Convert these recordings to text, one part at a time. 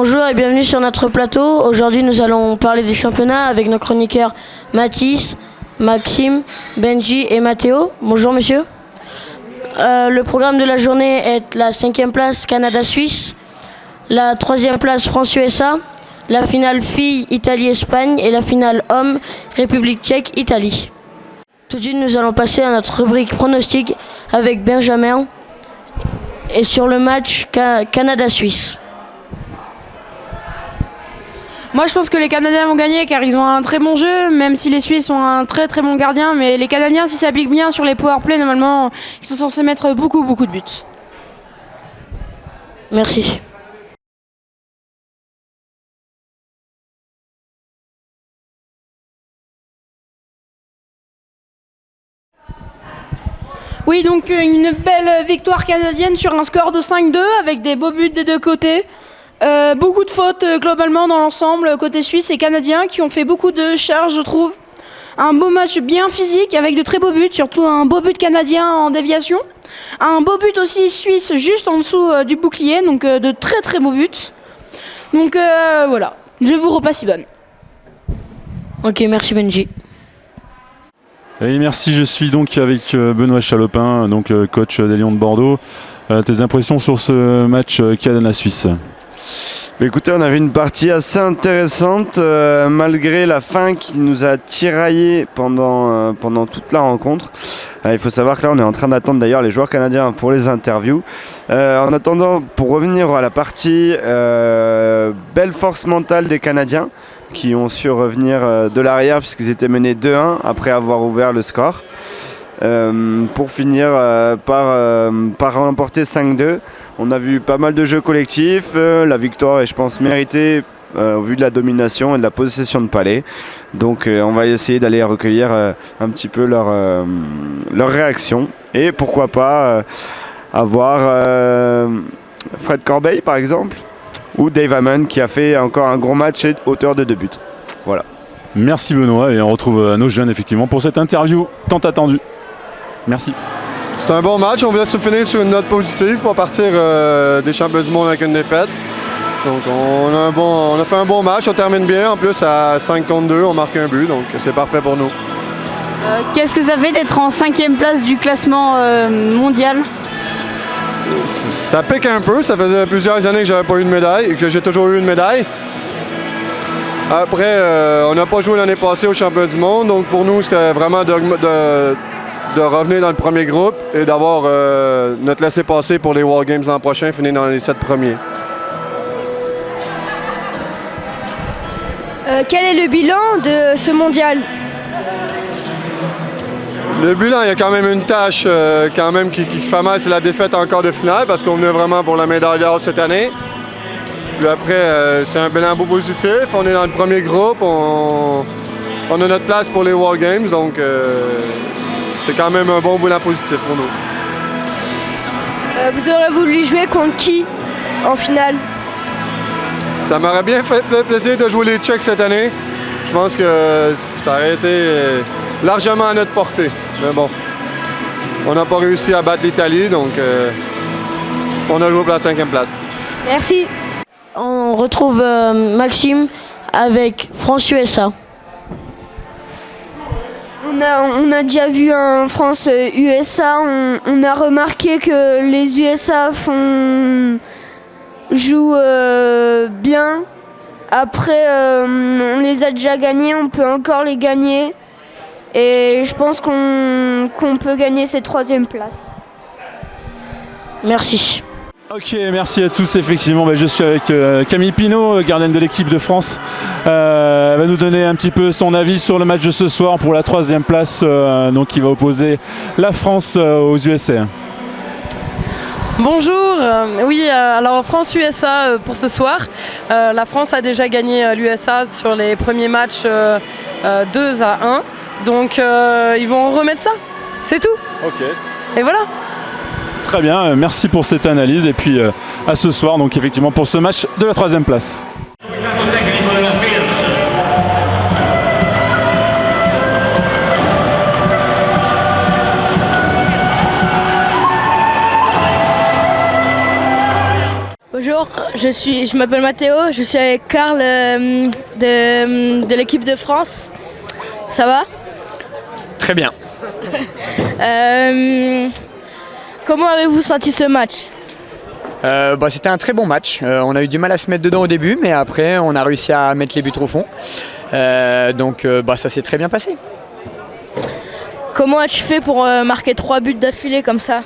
Bonjour et bienvenue sur notre plateau. Aujourd'hui, nous allons parler des championnats avec nos chroniqueurs Mathis, Maxime, Benji et Mathéo. Bonjour messieurs. Le programme de la journée est la 5e place Canada-Suisse, la 3e place France-USA, la finale filles Italie-Espagne et la finale hommes République tchèque-Italie. Tout de suite, nous allons passer à notre rubrique pronostic avec Benjamin et sur le match Canada-Suisse. Moi je pense que les Canadiens vont gagner car ils ont un très bon jeu, même si les Suisses ont un très très bon gardien. Mais les Canadiens, s'ils s'appliquent bien sur les powerplays, normalement, ils sont censés mettre beaucoup de buts. Merci. Oui, donc une belle victoire canadienne sur un score de 5-2 avec des beaux buts des deux côtés. Beaucoup de fautes globalement dans l'ensemble, côté suisse et canadien, qui ont fait beaucoup de charges, je trouve. Un beau match bien physique avec de très beaux buts, surtout un beau but canadien en déviation. Un beau but aussi suisse juste en dessous du bouclier, donc de très très beaux buts. Donc voilà, je vous repasse Sibonne. Ok, merci Benji. Et merci, je suis donc avec Benoît Chalopin, donc coach des Lions de Bordeaux. Tes impressions sur ce match Canada-Suisse ? Écoutez, on avait une partie assez intéressante malgré la fin qui nous a tiraillés pendant toute la rencontre. Il faut savoir que là on est en train d'attendre d'ailleurs les joueurs canadiens pour les interviews. En attendant, pour revenir à la partie belle force mentale des Canadiens qui ont su revenir de l'arrière puisqu'ils étaient menés 2-1 après avoir ouvert le score. Pour finir par remporter 5-2. On a vu pas mal de jeux collectifs, la victoire est je pense méritée au vu de la domination et de la possession de palais. Donc on va essayer d'aller recueillir un petit peu leur réaction et pourquoi pas avoir Fred Corbeil par exemple ou Dave Hammond qui a fait encore un gros match et auteur de 2 buts. Voilà. Merci Benoît et on retrouve nos jeunes effectivement pour cette interview tant attendue. Merci. C'est un bon match, on voulait se finir sur une note positive pour partir des championnats du monde avec une défaite. Donc on a fait un bon match, on termine bien, en plus à 5-2, on marque un but, donc c'est parfait pour nous. Qu'est-ce que ça fait d'être en 5e place du classement mondial ? Ça pique un peu, ça faisait plusieurs années que j'avais pas eu de médaille et que j'ai toujours eu une médaille. Après, on n'a pas joué l'année passée au championnat du monde, donc pour nous c'était vraiment de revenir dans le premier groupe et d'avoir notre laissez-passer pour les World Games l'an prochain, finir dans les 7 premiers. Quel est le bilan de ce mondial ? Le bilan, il y a quand même une tâche qui fait mal, c'est la défaite en quart de finale parce qu'on venait vraiment pour la médaille d'or cette année. Puis après, c'est un bilan beau positif. On est dans le premier groupe, on a notre place pour les World Games, donc c'est quand même un bon bilan positif pour nous. Vous aurez voulu jouer contre qui en finale ? Ça m'aurait bien fait plaisir de jouer les Tchèques cette année. Je pense que ça aurait été largement à notre portée. Mais bon, on n'a pas réussi à battre l'Italie, donc on a joué pour la 5e place. Merci. On retrouve Maxime avec France-USA. On a déjà vu un France-USA, on a remarqué que les USA jouent bien. Après, on les a déjà gagnés, on peut encore les gagner. Et je pense qu'on peut gagner cette 3e place. Merci. Ok, merci à tous. Effectivement, je suis avec Camille Pinault, gardienne de l'équipe de France. Elle va nous donner un petit peu son avis sur le match de ce soir pour la 3e place donc qui va opposer la France aux USA. Bonjour, oui, alors France-USA pour ce soir. La France a déjà gagné l'USA sur les premiers matchs 2-1. Donc ils vont remettre ça, c'est tout. Ok. Et voilà. Très bien, merci pour cette analyse et puis à ce soir donc effectivement pour ce match de la 3e place. Bonjour, je m'appelle Mathéo, je suis avec Karl de l'équipe de France. Ça va? Très bien. Comment avez-vous senti ce match? C'était un très bon match. On a eu du mal à se mettre dedans au début, mais après on a réussi à mettre les buts au fond. Ça s'est très bien passé. Comment as-tu fait pour marquer 3 buts d'affilée comme ça?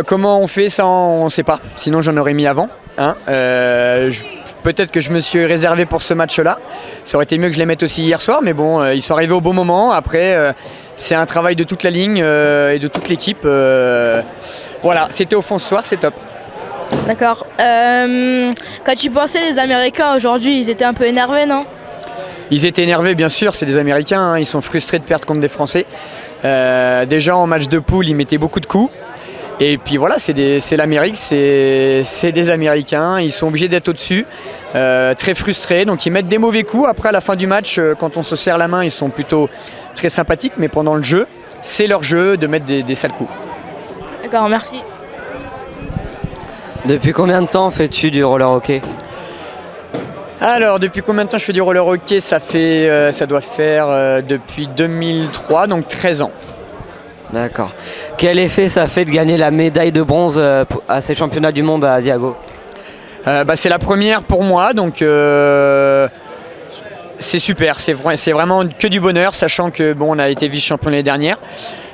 Comment on fait ça, on ne sait pas. Sinon j'en aurais mis avant. Peut-être que je me suis réservé pour ce match-là. Ça aurait été mieux que je les mette aussi hier soir, mais bon, ils sont arrivés au bon moment. Après, c'est un travail de toute la ligne et de toute l'équipe. Voilà, c'était au fond ce soir, c'est top. D'accord. Quand tu pensais les Américains aujourd'hui, ils étaient un peu énervés, non? Ils étaient énervés, bien sûr, c'est des Américains, hein, ils sont frustrés de perdre contre des Français. Déjà en match de poule, ils mettaient beaucoup de coups. Et puis voilà, c'est l'Amérique, c'est des Américains, ils sont obligés d'être au-dessus, très frustrés, donc ils mettent des mauvais coups. Après à la fin du match, quand on se serre la main, ils sont plutôt très sympathiques, mais pendant le jeu, c'est leur jeu de mettre des sales coups. D'accord, merci. Depuis combien de temps fais-tu du roller hockey? Alors, depuis combien de temps je fais du roller hockey? Ça doit faire depuis 2003, donc 13 ans. D'accord. Quel effet ça fait de gagner la médaille de bronze à ces championnats du monde à Asiago? C'est la première pour moi, donc c'est super. C'est vraiment que du bonheur, sachant que on a été vice-champion l'année dernière.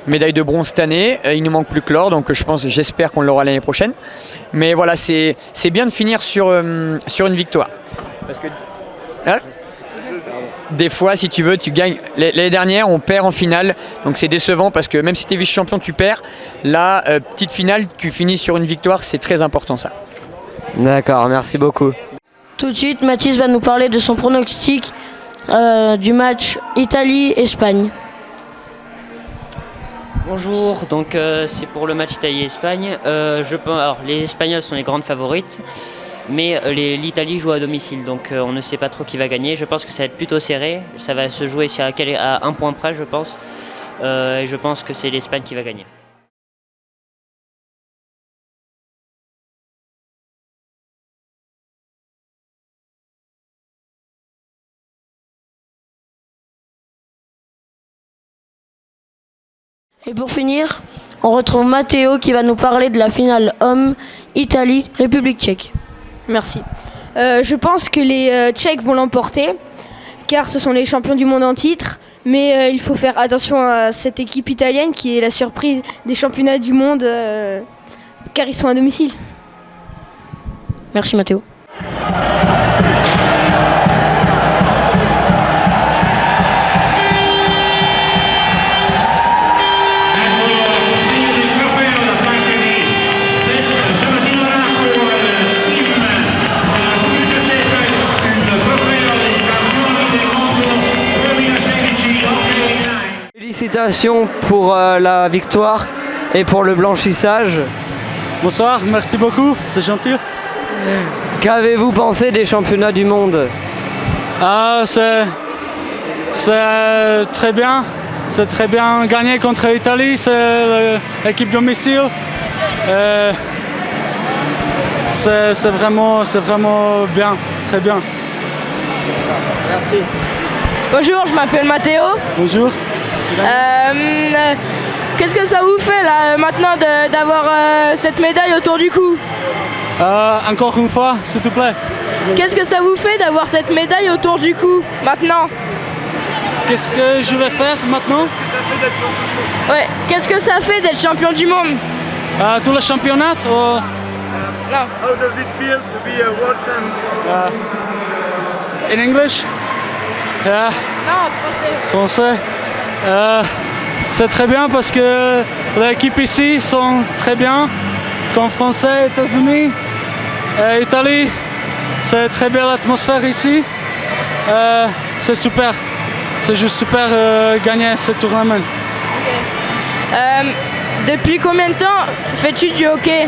Médaille de bronze cette année, il nous manque plus que l'or, donc j'espère qu'on l'aura l'année prochaine. Mais voilà, c'est bien de finir sur une victoire. Parce que des fois, si tu veux, tu gagnes. L'année dernière, on perd en finale, donc c'est décevant parce que même si tu es vice-champion, tu perds. Là, petite finale, tu finis sur une victoire, c'est très important ça. D'accord, merci beaucoup. Tout de suite, Mathis va nous parler de son pronostic du match Italie-Espagne. Bonjour, donc c'est pour le match Italie-Espagne. Alors, les Espagnols sont les grandes favorites, mais l'Italie joue à domicile, donc on ne sait pas trop qui va gagner. Je pense que ça va être plutôt serré, ça va se jouer à un point près, je pense. Et je pense que c'est l'Espagne qui va gagner. Et pour finir, on retrouve Mathéo qui va nous parler de la finale homme Italie-République tchèque. Merci. Je pense que les Tchèques vont l'emporter, car ce sont les champions du monde en titre. Mais il faut faire attention à cette équipe italienne qui est la surprise des championnats du monde, car ils sont à domicile. Merci Mathéo. Félicitations pour la victoire et pour le blanchissage. Bonsoir, merci beaucoup, c'est gentil. Qu'avez-vous pensé des championnats du monde? C'est très bien. C'est très bien gagné contre l'Italie, c'est l'équipe domicile. C'est vraiment bien, très bien. Merci. Bonjour, je m'appelle Mathéo. Bonjour. Qu'est-ce que ça vous fait là maintenant d'avoir cette médaille autour du cou? Encore une fois, s'il te plaît. Qu'est-ce que ça vous fait d'avoir cette médaille autour du cou maintenant? Qu'est-ce que je vais faire maintenant? Ouais, qu'est-ce que ça fait d'être champion du monde? Tout le championnat ou... Non. How does it feel to be a world champion? In English? Yeah. Non, français. C'est très bien parce que l'équipe ici sont très bien, comme Français, États-Unis, Italie. C'est très bien l'atmosphère ici. C'est super. C'est juste super gagner ce tournament. Okay. Depuis combien de temps fais-tu du hockey?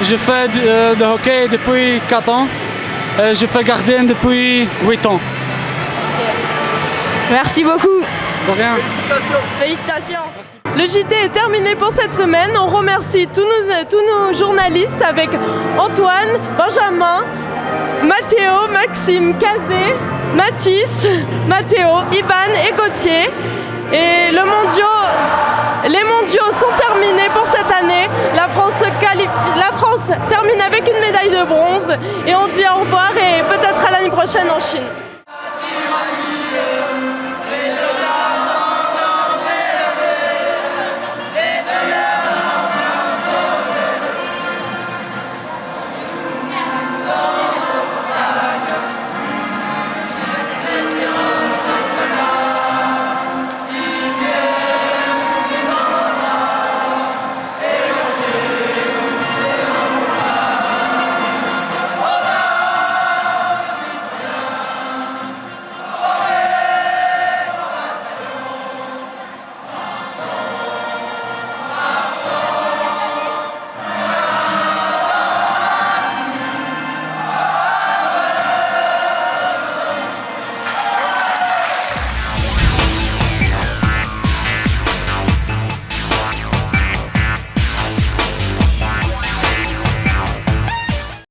Je fais du hockey depuis 4 ans. Je fais gardien depuis 8 ans. Okay. Merci beaucoup. De rien. Félicitations. Merci. Le JT est terminé pour cette semaine. On remercie tous nos journalistes avec Antoine, Benjamin, Mathéo, Maxime, Kazé, Mathis, Mathéo, Iban et Gauthier. Et les mondiaux sont terminés pour cette année. La France termine avec une médaille de bronze. Et on dit au revoir et peut-être à l'année prochaine en Chine.